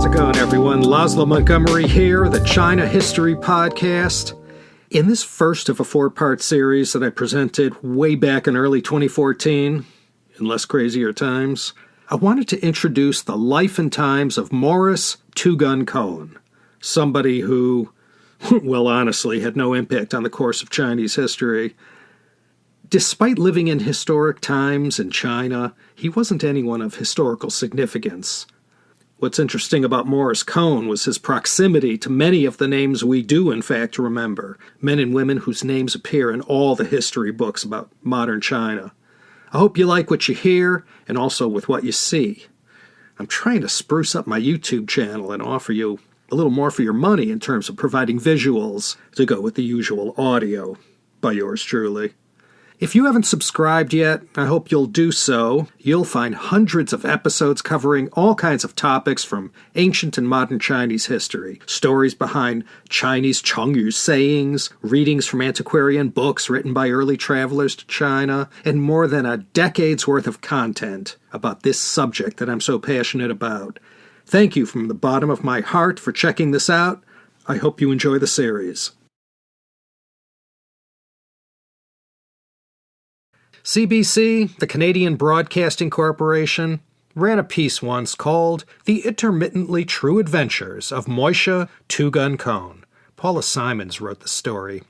it going, everyone? Laszlo Montgomery here, the China History Podcast. In this first of a four-part series that I presented way back in early 2014, in less crazier times, I wanted to introduce the life and times of Morris Two-Gun Cohen, somebody who, well, honestly, had no impact on the course of Chinese history. Despite living in historic times in China, he wasn't anyone of historical significance. What's interesting about Morris Cohen was his proximity to many of the names we do, in fact, remember, men and women whose names appear in all the history books about modern China. I hope you like what you hear, and also with what you see. I'm trying to spruce up my YouTube channel and offer you a little more for your money in terms of providing visuals to go with the usual audio, by yours truly. If you haven't subscribed yet, I hope you'll do so. You'll find hundreds of episodes covering all kinds of topics from ancient and modern Chinese history, stories behind Chinese Chengyu sayings, readings from antiquarian books written by early travelers to China, and more than a decade's worth of content about this subject that I'm so passionate about. Thank you from the bottom of my heart for checking this out. I hope you enjoy the series. CBC, the Canadian Broadcasting Corporation, ran a piece once called The Intermittently True Adventures of Morris Two-Gun Cohen. Paula Simons wrote the story.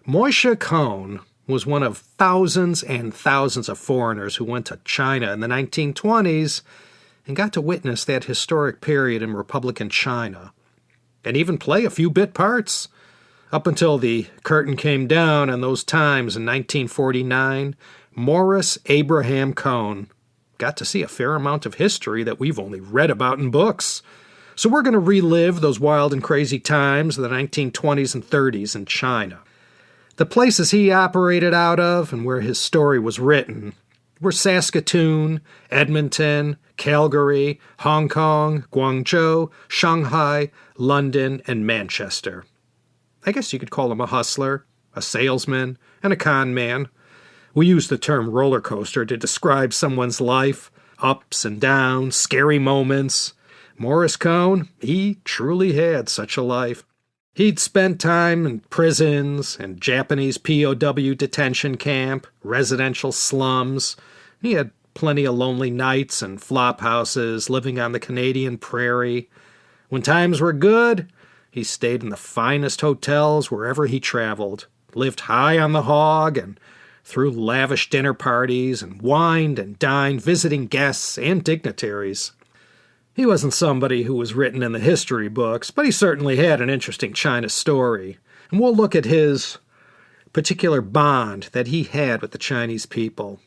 Morris Cohen was one of thousands and thousands of foreigners who went to China in the 1920s and got to witness that historic period in Republican China, and even play a few bit parts. Up until the curtain came down on those times in 1949, Morris Abraham Cohen got to see a fair amount of history that we've only read about in books. So we're going to relive those wild and crazy times of the 1920s and 30s in China. The places he operated out of and where his story was written were Saskatoon, Edmonton, Calgary, Hong Kong, Guangzhou, Shanghai, London, and Manchester. I guess you could call him a hustler, a salesman, and a con man. We use the term roller coaster to describe someone's life, ups and downs, scary moments. Morris Cohen, he truly had such a life. He'd spent time in prisons and Japanese POW detention camp, residential slums. He had plenty of lonely nights and flop houses living on the Canadian prairie. When times were good, he stayed in the finest hotels wherever he traveled, lived high on the hog, and threw lavish dinner parties and wined and dined visiting guests and dignitaries. He wasn't somebody who was written in the history books, but he certainly had an interesting China story, and we'll look at his particular bond that he had with the Chinese people.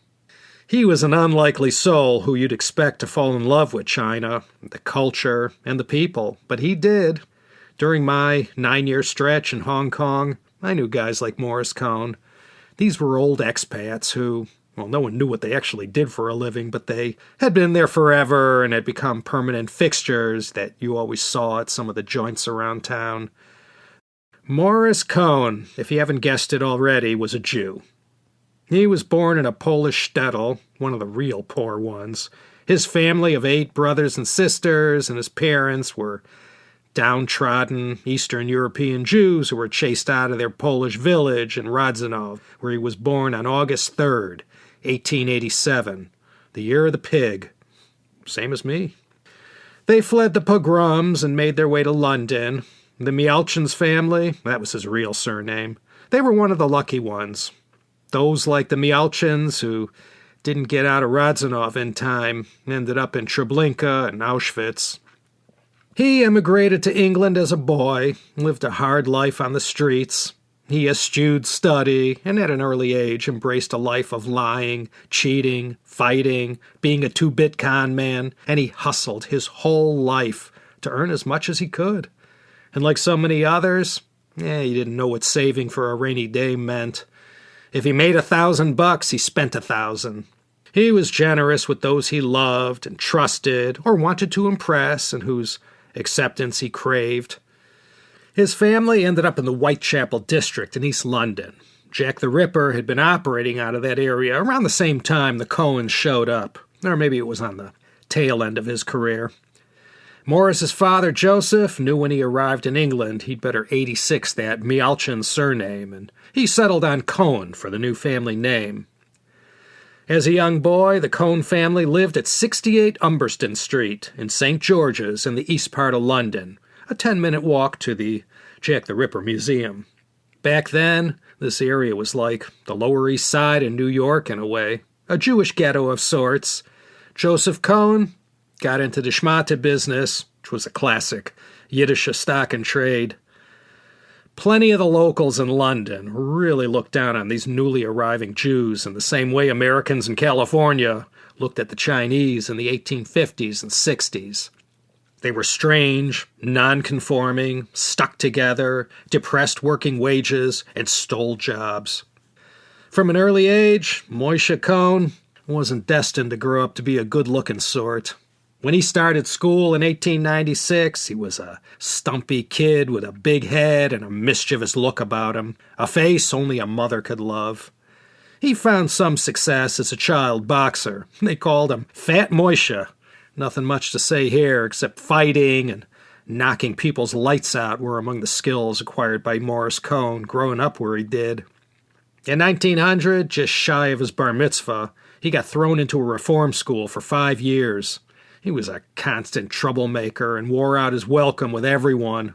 He was an unlikely soul who you'd expect to fall in love with China, the culture, and the people, but he did. During my 9-year stretch in Hong Kong, I knew guys like Morris Cohen. These were old expats who, well, no one knew what they actually did for a living, but they had been there forever and had become permanent fixtures that you always saw at some of the joints around town. Morris Cohen, if you haven't guessed it already, was a Jew. He was born in a Polish shtetl, one of the real poor ones. His family of 8 brothers and sisters and his parents were downtrodden Eastern European Jews who were chased out of their Polish village in Rodzanov, where he was born on August 3rd, 1887, the year of the pig. Same as me. They fled the pogroms and made their way to London. The Mialchins family, that was his real surname, they were one of the lucky ones. Those like the Mialchins who didn't get out of Rodzanov in time ended up in Treblinka and Auschwitz. He emigrated to England as a boy, lived a hard life on the streets. He eschewed study, and at an early age embraced a life of lying, cheating, fighting, being a two-bit con man, and he hustled his whole life to earn as much as he could. And like so many others, he didn't know what saving for a rainy day meant. If he made $1,000, he spent 1,000. He was generous with those he loved and trusted or wanted to impress and whose acceptance he craved. His family ended up in the Whitechapel district in East London. Jack the Ripper had been operating out of that area around the same time the Cohens showed up, or maybe it was on the tail end of his career. Morris's father, Joseph, knew when he arrived in England he'd better 86 that Mialchin surname, and he settled on Cohen for the new family name. As a young boy, the Cohen family lived at 68 Umberston Street in St. George's in the east part of London, a 10-minute walk to the Jack the Ripper Museum. Back then, this area was like the Lower East Side in New York in a way, a Jewish ghetto of sorts. Joseph Cohen got into the schmata business, which was a classic Yiddish stock and trade. Plenty of the locals in London really looked down on these newly arriving Jews in the same way Americans in California looked at the Chinese in the 1850s and 60s. They were strange, non-conforming, stuck together, depressed working wages, and stole jobs. From an early age, Moishe Cohen wasn't destined to grow up to be a good-looking sort. When he started school in 1896, he was a stumpy kid with a big head and a mischievous look about him, a face only a mother could love. He found some success as a child boxer. They called him Fat Moishe. Nothing much to say here except fighting and knocking people's lights out were among the skills acquired by Morris Cohen growing up where he did. In 1900, just shy of his bar mitzvah, he got thrown into a reform school for 5 years. He was a constant troublemaker and wore out his welcome with everyone.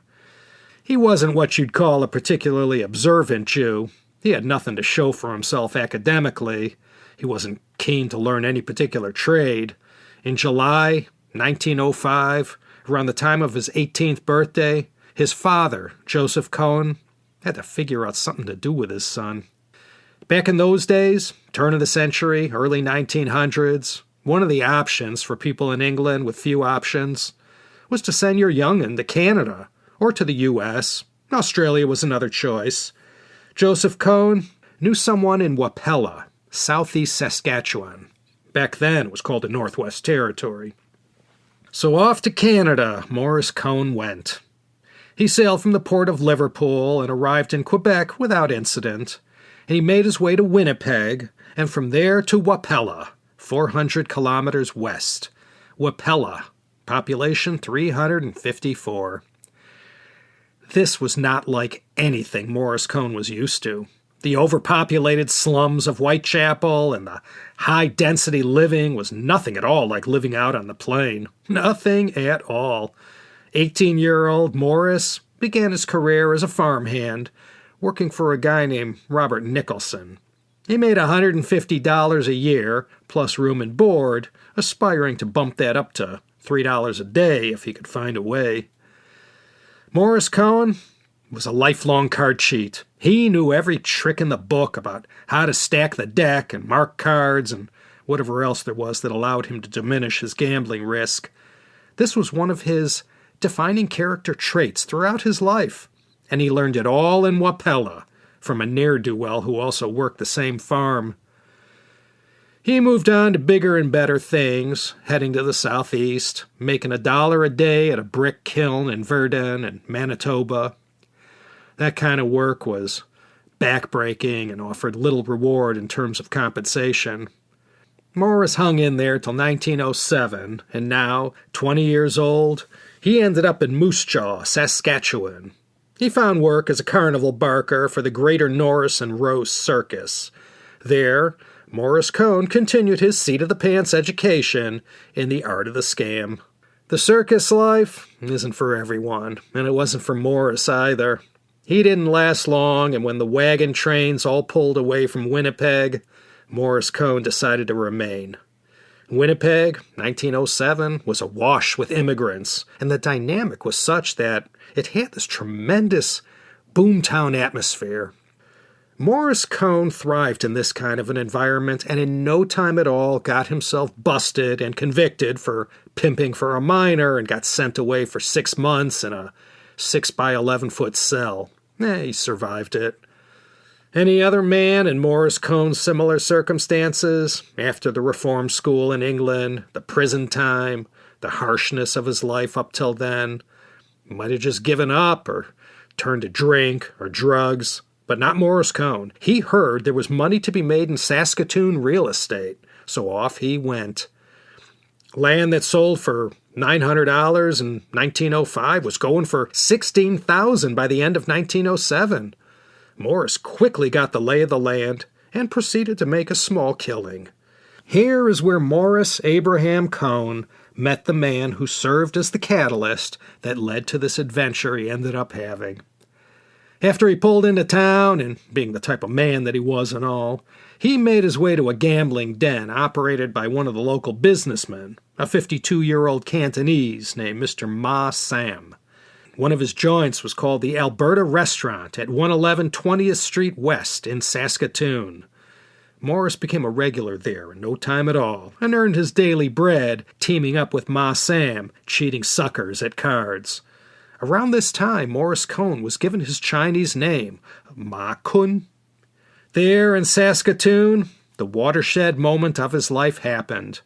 He wasn't what you'd call a particularly observant Jew. He had nothing to show for himself academically. He wasn't keen to learn any particular trade. In July 1905, around the time of his 18th birthday, his father, Joseph Cohen, had to figure out something to do with his son. Back in those days, turn of the century, early 1900s, one of the options for people in England with few options was to send your young'un to Canada or to the U.S. Australia was another choice. Joseph Cohen knew someone in Wapella, southeast Saskatchewan. Back then, it was called the Northwest Territory. So off to Canada, Morris Cohen went. He sailed from the port of Liverpool and arrived in Quebec without incident. And he made his way to Winnipeg, and from there to Wapella, 400 kilometers west. Wapella, population 354. This was not like anything Morris Cohen was used to. The overpopulated slums of Whitechapel and the high-density living was nothing at all like living out on the plain. Nothing at all. 18-year-old Morris began his career as a farmhand, working for a guy named Robert Nicholson. He made $150 a year, plus room and board, aspiring to bump that up to $3 a day if he could find a way. Morris Cohen was a lifelong card cheat. He knew every trick in the book about how to stack the deck and mark cards and whatever else there was that allowed him to diminish his gambling risk. This was one of his defining character traits throughout his life, and he learned it all in Wapella from a ne'er-do-well who also worked the same farm. He moved on to bigger and better things, heading to the southeast, making $1 a day at a brick kiln in Verdun and Manitoba. That kind of work was backbreaking and offered little reward in terms of compensation. Morris hung in there till 1907, and now, 20 years old, he ended up in Moose Jaw, Saskatchewan. He found work as a carnival barker for the Greater Norris and Rose Circus. There, Morris Cohen continued his seat-of-the-pants education in the art of the scam. The circus life isn't for everyone, and it wasn't for Morris either. He didn't last long, and when the wagon trains all pulled away from Winnipeg, Morris Cohen decided to remain. Winnipeg, 1907, was awash with immigrants, and the dynamic was such that it had this tremendous boomtown atmosphere. Morris Cohen thrived in this kind of an environment and in no time at all got himself busted and convicted for pimping for a minor and got sent away for 6 months in a 6 by 11-foot cell. He survived it. Any other man in Morris Cohen's similar circumstances, after the reform school in England, the prison time, the harshness of his life up till then, might have just given up or turned to drink or drugs. But not Morris Cohen. He heard there was money to be made in Saskatoon real estate, so off he went. Land that sold for $900 in 1905 was going for $16,000 by the end of 1907. Morris quickly got the lay of the land and proceeded to make a small killing. Here is where Morris Abraham Cohen met the man who served as the catalyst that led to this adventure he ended up having. After he pulled into town, and being the type of man that he was and all, he made his way to a gambling den operated by one of the local businessmen, a 52-year-old Cantonese named Mr. Ma Sam. One of his joints was called the Alberta Restaurant at 111 20th Street West in Saskatoon. Morris became a regular there in no time at all and earned his daily bread teaming up with Ma Sam, cheating suckers at cards. Around this time, Morris Cohen was given his Chinese name, Ma Kun. There in Saskatoon, the watershed moment of his life happened.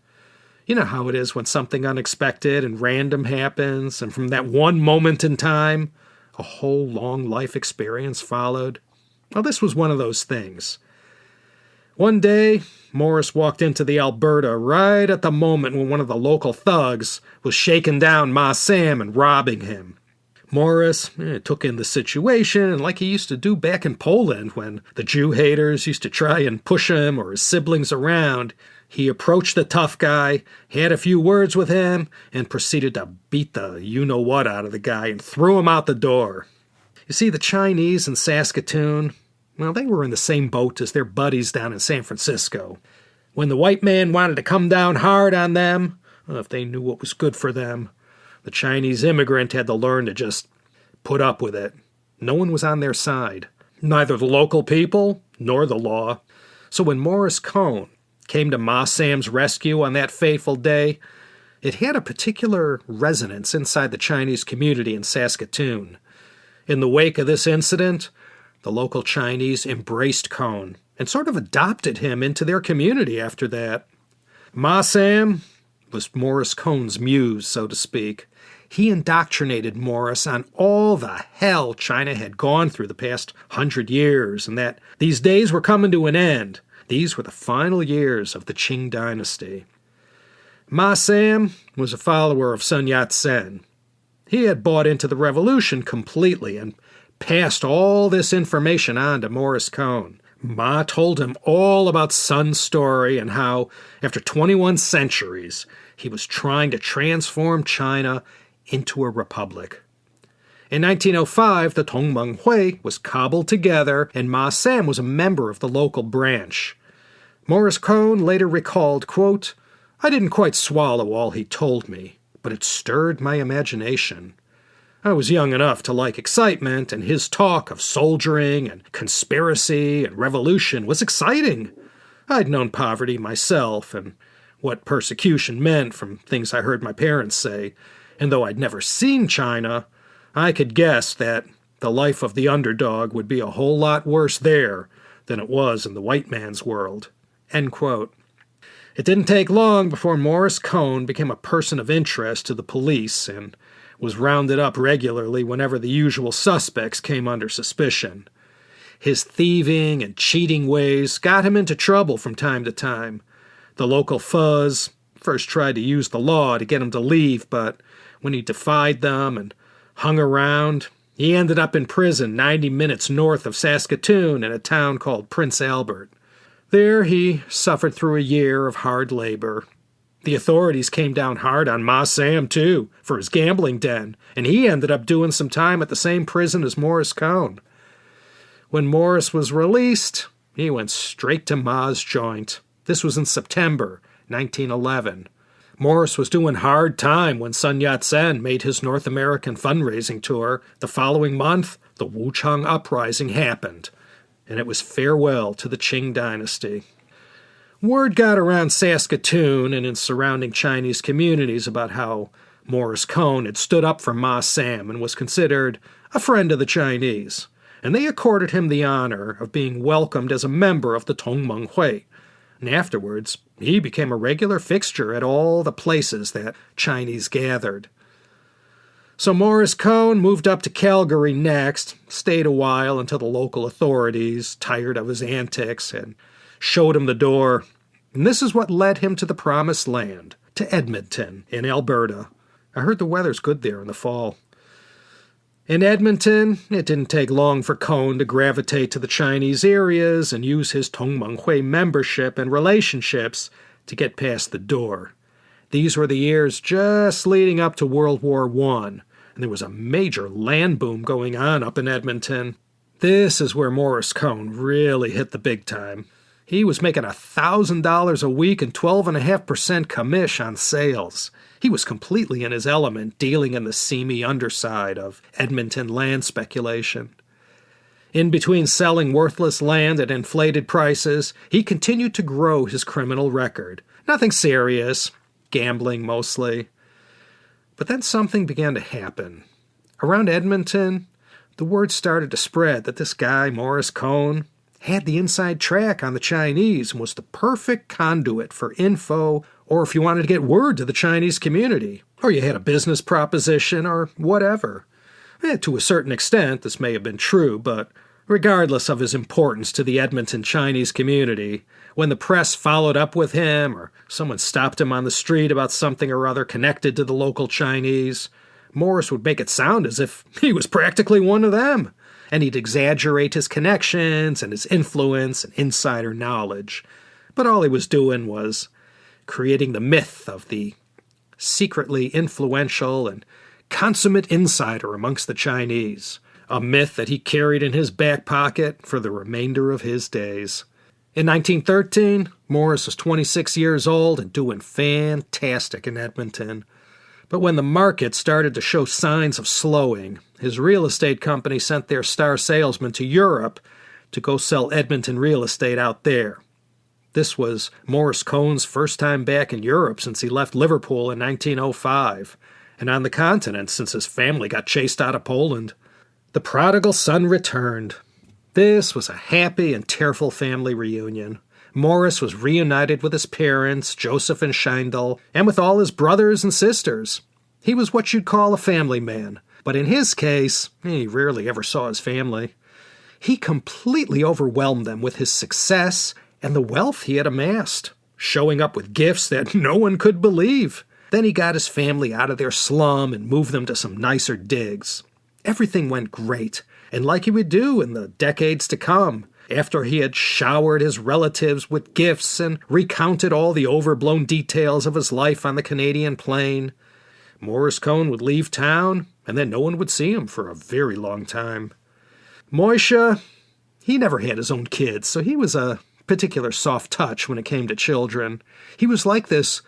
You know how it is when something unexpected and random happens, and from that one moment in time, a whole long life experience followed. Well, this was one of those things. One day, Morris walked into the Alberta right at the moment when one of the local thugs was shaking down Ma Sam and robbing him. Morris took in the situation, and like he used to do back in Poland when the Jew haters used to try and push him or his siblings around, he approached the tough guy, had a few words with him, and proceeded to beat the you-know-what out of the guy and threw him out the door. You see, the Chinese in Saskatoon, well, they were in the same boat as their buddies down in San Francisco. When the white man wanted to come down hard on them, well, if they knew what was good for them, the Chinese immigrant had to learn to just put up with it. No one was on their side, neither the local people nor the law. So when Morris Cohen came to Ma Sam's rescue on that fateful day, it had a particular resonance inside the Chinese community in Saskatoon. In the wake of this incident, the local Chinese embraced Cohen and sort of adopted him into their community after that. Ma Sam was Morris Cohen's muse, so to speak. He indoctrinated Morris on all the hell China had gone through the past 100 years, and that these days were coming to an end. These were the final years of the Qing dynasty. Ma Sam was a follower of Sun Yat-sen. He had bought into the revolution completely and passed all this information on to Morris Cohen. Ma told him all about Sun's story and how, after 21 centuries, he was trying to transform China into a republic. In 1905, the Tongmenghui was cobbled together, and Ma Sam was a member of the local branch. Morris Cohen later recalled, quote, "I didn't quite swallow all he told me, but it stirred my imagination. I was young enough to like excitement, and his talk of soldiering and conspiracy and revolution was exciting. I'd known poverty myself and what persecution meant from things I heard my parents say, and though I'd never seen China, I could guess that the life of the underdog would be a whole lot worse there than it was in the white man's world." End quote. It didn't take long before Morris Cohen became a person of interest to the police and was rounded up regularly whenever the usual suspects came under suspicion. His thieving and cheating ways got him into trouble from time to time. The local fuzz first tried to use the law to get him to leave, but when he defied them and hung around, he ended up in prison 90 minutes north of Saskatoon in a town called Prince Albert. There he suffered through a year of hard labor. The authorities came down hard on Ma Sam, too, for his gambling den, and he ended up doing some time at the same prison as Morris Cohen. When Morris was released, he went straight to Ma's joint. This was in September 1911. Morris was doing hard time when Sun Yat-sen made his North American fundraising tour. The following month, the Wuchang Uprising happened, and it was farewell to the Qing dynasty. Word got around Saskatoon and in surrounding Chinese communities about how Morris Cohen had stood up for Ma Sam and was considered a friend of the Chinese, and they accorded him the honor of being welcomed as a member of the Tongmenghui. And afterwards, he became a regular fixture at all the places that Chinese gathered. So Morris Cohen moved up to Calgary next, stayed a while until the local authorities, tired of his antics, and showed him the door. And this is what led him to the promised land, to Edmonton in Alberta. I heard the weather's good there in the fall. In Edmonton, it didn't take long for Cohen to gravitate to the Chinese areas and use his Tongmenghui membership and relationships to get past the door. These were the years just leading up to World War I, and there was a major land boom going on up in Edmonton. This is where Morris Cohen really hit the big time. He was making $1,000 a week and 12.5% commish on sales. He was completely in his element, dealing in the seamy underside of Edmonton land speculation. In between selling worthless land at inflated prices, he continued to grow his criminal record. Nothing serious, gambling mostly. But then something began to happen. Around Edmonton, the word started to spread that this guy, Morris Cohen, had the inside track on the Chinese and was the perfect conduit for info, or if you wanted to get word to the Chinese community, or you had a business proposition, or whatever. To a certain extent, this may have been true, but regardless of his importance to the Edmonton Chinese community, when the press followed up with him, or someone stopped him on the street about something or other connected to the local Chinese, Morris would make it sound as if he was practically one of them, and he'd exaggerate his connections and his influence and insider knowledge. But all he was doing was creating the myth of the secretly influential and consummate insider amongst the Chinese, a myth that he carried in his back pocket for the remainder of his days. In 1913, Morris was 26 years old and doing fantastic in Edmonton. But when the market started to show signs of slowing, his real estate company sent their star salesman to Europe to go sell Edmonton real estate out there. This was Morris Cohen's first time back in Europe since he left Liverpool in 1905, and on the continent since his family got chased out of Poland. The prodigal son returned. This was a happy and tearful family reunion. Morris was reunited with his parents, Joseph and Scheindel, and with all his brothers and sisters. He was what you'd call a family man, but in his case, he rarely ever saw his family. He completely overwhelmed them with his success and the wealth he had amassed, showing up with gifts that no one could believe. Then he got his family out of their slum and moved them to some nicer digs. Everything went great, and like he would do in the decades to come, after he had showered his relatives with gifts and recounted all the overblown details of his life on the Canadian plain, Morris Cohen would leave town, and then no one would see him for a very long time. Moishe, he never had his own kids, so he was a particular soft touch when it came to children. He was like this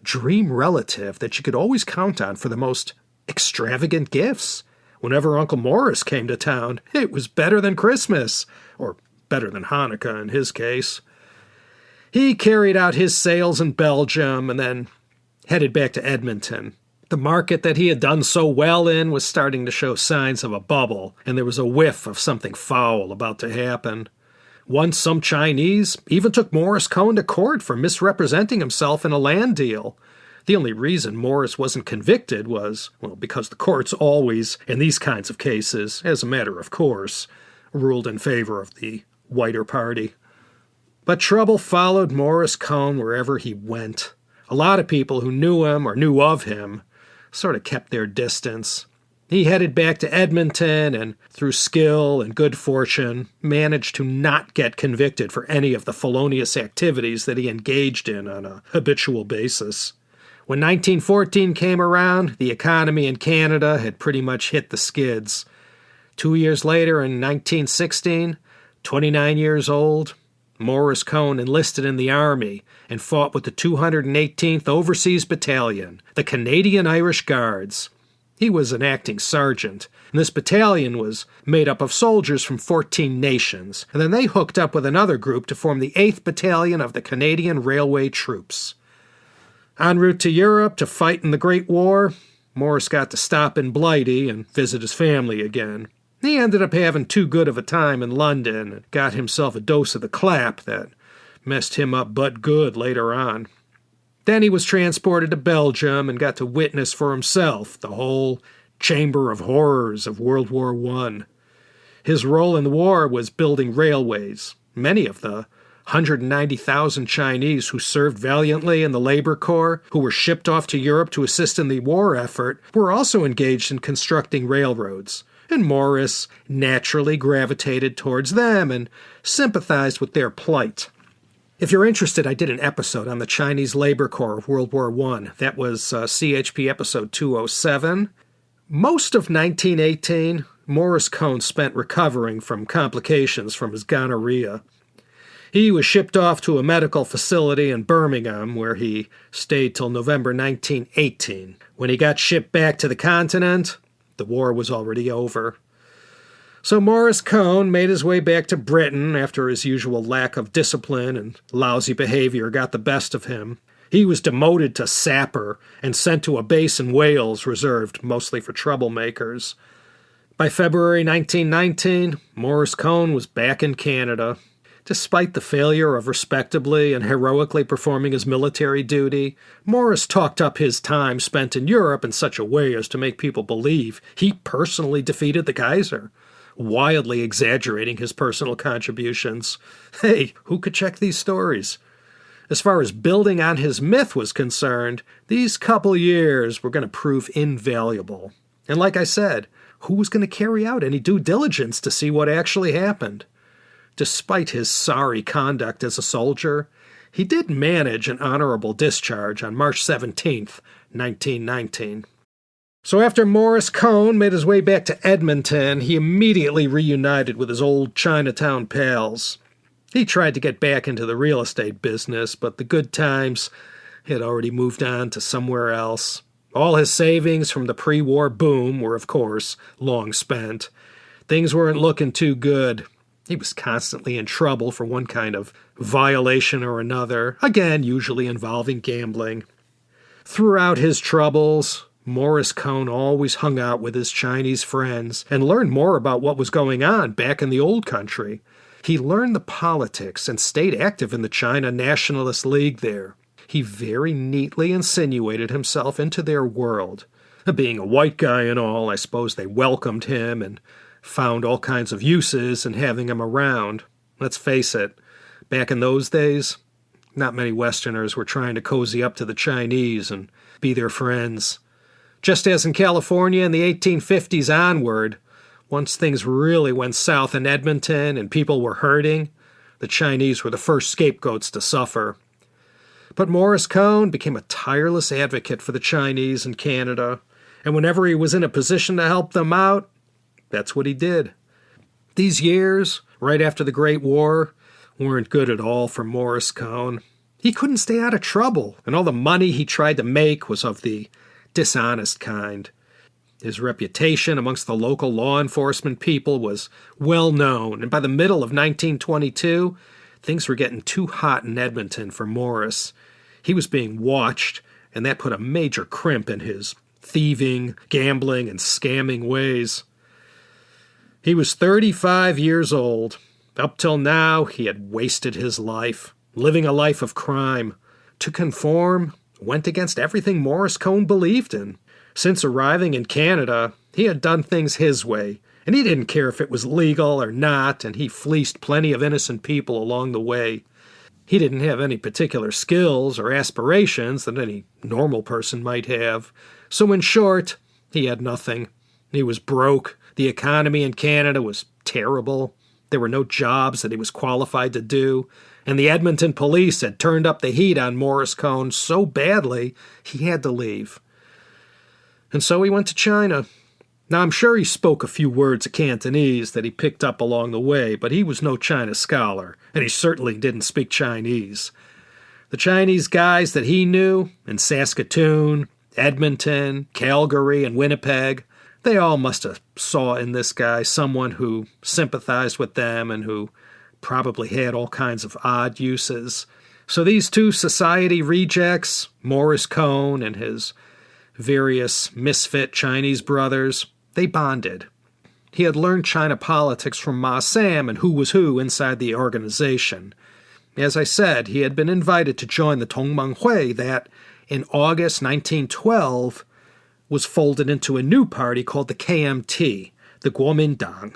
dream relative that you could always count on for the most extravagant gifts. Whenever Uncle Morris came to town, it was better than Christmas, or better than Hanukkah in his case. He carried out his sales in Belgium and then headed back to Edmonton. The market that he had done so well in was starting to show signs of a bubble, and there was a whiff of something foul about to happen. Once some Chinese even took Morris Cohen to court for misrepresenting himself in a land deal. The only reason Morris wasn't convicted was, because the courts always, in these kinds of cases, as a matter of course, ruled in favor of the whiter party. But trouble followed Morris Cohen wherever he went. A lot of people who knew him or knew of him sort of kept their distance. He headed back to Edmonton and, through skill and good fortune, managed to not get convicted for any of the felonious activities that he engaged in on a habitual basis. When 1914 came around, the economy in Canada had pretty much hit the skids. 2 years later, in 1916, 29 years old, Morris Cohen enlisted in the Army and fought with the 218th Overseas Battalion, the Canadian Irish Guards. He was an acting sergeant, and this battalion was made up of soldiers from 14 nations, and then they hooked up with another group to form the 8th Battalion of the Canadian Railway Troops. En route to Europe to fight in the Great War, Morris got to stop in Blighty and visit his family again. He ended up having too good of a time in London and got himself a dose of the clap that messed him up but good later on. Then he was transported to Belgium and got to witness for himself the whole chamber of horrors of World War I. His role in the war was building railways, many of the 190,000 Chinese who served valiantly in the Labor Corps, who were shipped off to Europe to assist in the war effort, were also engaged in constructing railroads. And Morris naturally gravitated towards them and sympathized with their plight. If you're interested, I did an episode on the Chinese Labor Corps of World War I. That was CHP episode 207. Most of 1918, Morris Cohen spent recovering from complications from his gonorrhea. He was shipped off to a medical facility in Birmingham, where he stayed till November 1918. When he got shipped back to the continent, the war was already over. So Morris Cohen made his way back to Britain after his usual lack of discipline and lousy behavior got the best of him. He was demoted to sapper and sent to a base in Wales reserved mostly for troublemakers. By February 1919, Morris Cohen was back in Canada. Despite the failure of respectably and heroically performing his military duty, Morris talked up his time spent in Europe in such a way as to make people believe he personally defeated the Kaiser, wildly exaggerating his personal contributions. Hey, who could check these stories? As far as building on his myth was concerned, these couple years were going to prove invaluable. And like I said, who was going to carry out any due diligence to see what actually happened? Despite his sorry conduct as a soldier, he did manage an honorable discharge on March 17th, 1919. So after Morris Cohen made his way back to Edmonton, he immediately reunited with his old Chinatown pals. He tried to get back into the real estate business, but the good times had already moved on to somewhere else. All his savings from the pre-war boom were, of course, long spent. Things weren't looking too good. He was constantly in trouble for one kind of violation or another, again, usually involving gambling. Throughout his troubles, Morris Cohen always hung out with his Chinese friends and learned more about what was going on back in the old country. He learned the politics and stayed active in the China Nationalist League there. He very neatly insinuated himself into their world. Being a white guy and all, I suppose they welcomed him and found all kinds of uses in having him around. Let's face it, back in those days, not many Westerners were trying to cozy up to the Chinese and be their friends. Just as in California in the 1850s onward, once things really went south in Edmonton and people were hurting, the Chinese were the first scapegoats to suffer. But Morris Cohen became a tireless advocate for the Chinese in Canada, and whenever he was in a position to help them out, that's what he did. These years, right after the Great War, weren't good at all for Morris Cohen. He couldn't stay out of trouble, and all the money he tried to make was of the dishonest kind. His reputation amongst the local law enforcement people was well known, and by the middle of 1922, things were getting too hot in Edmonton for Morris. He was being watched, and that put a major crimp in his thieving, gambling, and scamming ways. He was 35 years old. Up till now, he had wasted his life, living a life of crime. To conform went against everything Morris Cohen believed in. Since arriving in Canada, he had done things his way, and he didn't care if it was legal or not, and he fleeced plenty of innocent people along the way. He didn't have any particular skills or aspirations that any normal person might have. So in short, he had nothing. He was broke. The economy in Canada was terrible. There were no jobs that he was qualified to do, and the Edmonton police had turned up the heat on Morris Cohen so badly he had to leave. And so he went to China. Now, I'm sure he spoke a few words of Cantonese that he picked up along the way, but he was no China scholar, and he certainly didn't speak Chinese. The Chinese guys that he knew in Saskatoon, Edmonton, Calgary, and Winnipeg, they all must have saw in this guy someone who sympathized with them and who probably had all kinds of odd uses. So these two society rejects, Morris Cohen and his various misfit Chinese brothers, they bonded. He had learned China politics from Ma Sam and who was who inside the organization. As I said, he had been invited to join the Tongmenghui that, in August 1912, was folded into a new party called the KMT, the Kuomintang.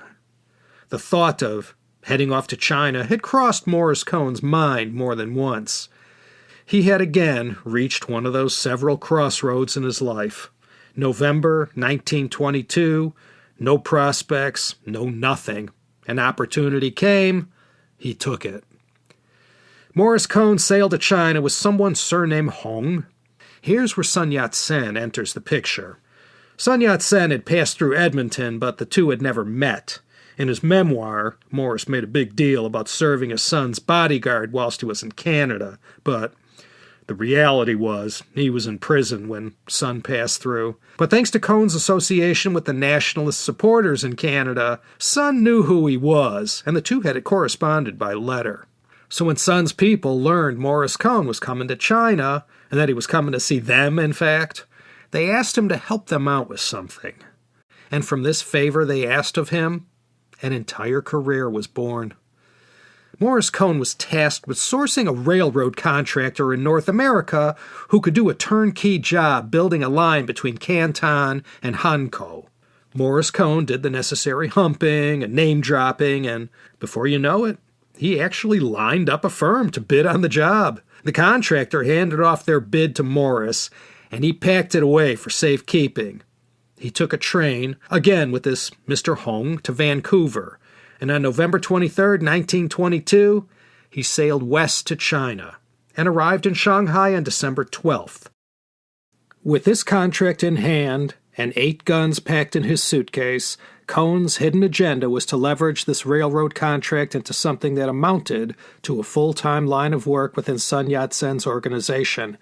The thought of heading off to China had crossed Morris Cohen's mind more than once. He had again reached one of those several crossroads in his life. November 1922, no prospects, no nothing. An opportunity came, he took it. Morris Cohen sailed to China with someone surnamed Hong. Here's where Sun Yat-sen enters the picture. Sun Yat-sen had passed through Edmonton, but the two had never met. In his memoir, Morris made a big deal about serving as Sun's bodyguard whilst he was in Canada, but the reality was he was in prison when Sun passed through. But thanks to Cohen's association with the nationalist supporters in Canada, Sun knew who he was, and the two had corresponded by letter. So when Sun's people learned Morris Cohen was coming to China, and that he was coming to see them, in fact, they asked him to help them out with something. And from this favor they asked of him, an entire career was born. Morris Cohen was tasked with sourcing a railroad contractor in North America who could do a turnkey job building a line between Canton and Hankou. Morris Cohen did the necessary humping and name-dropping, and before you know it, he actually lined up a firm to bid on the job. The contractor handed off their bid to Morris, and he packed it away for safekeeping. He took a train, again with this Mr. Hong, to Vancouver, and on November 23, 1922, he sailed west to China and arrived in Shanghai on December 12th. With this contract in hand and 8 guns packed in his suitcase, Cohen's hidden agenda was to leverage this railroad contract into something that amounted to a full-time line of work within Sun Yat-sen's organization.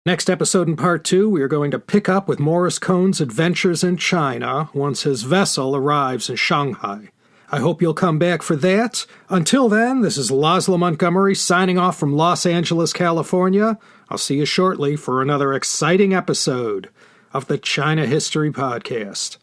Next episode in Part 2, we are going to pick up with Morris Cohen's adventures in China once his vessel arrives in Shanghai. I hope you'll come back for that. Until then, this is Laszlo Montgomery signing off from Los Angeles, California. I'll see you shortly for another exciting episode of the China History Podcast.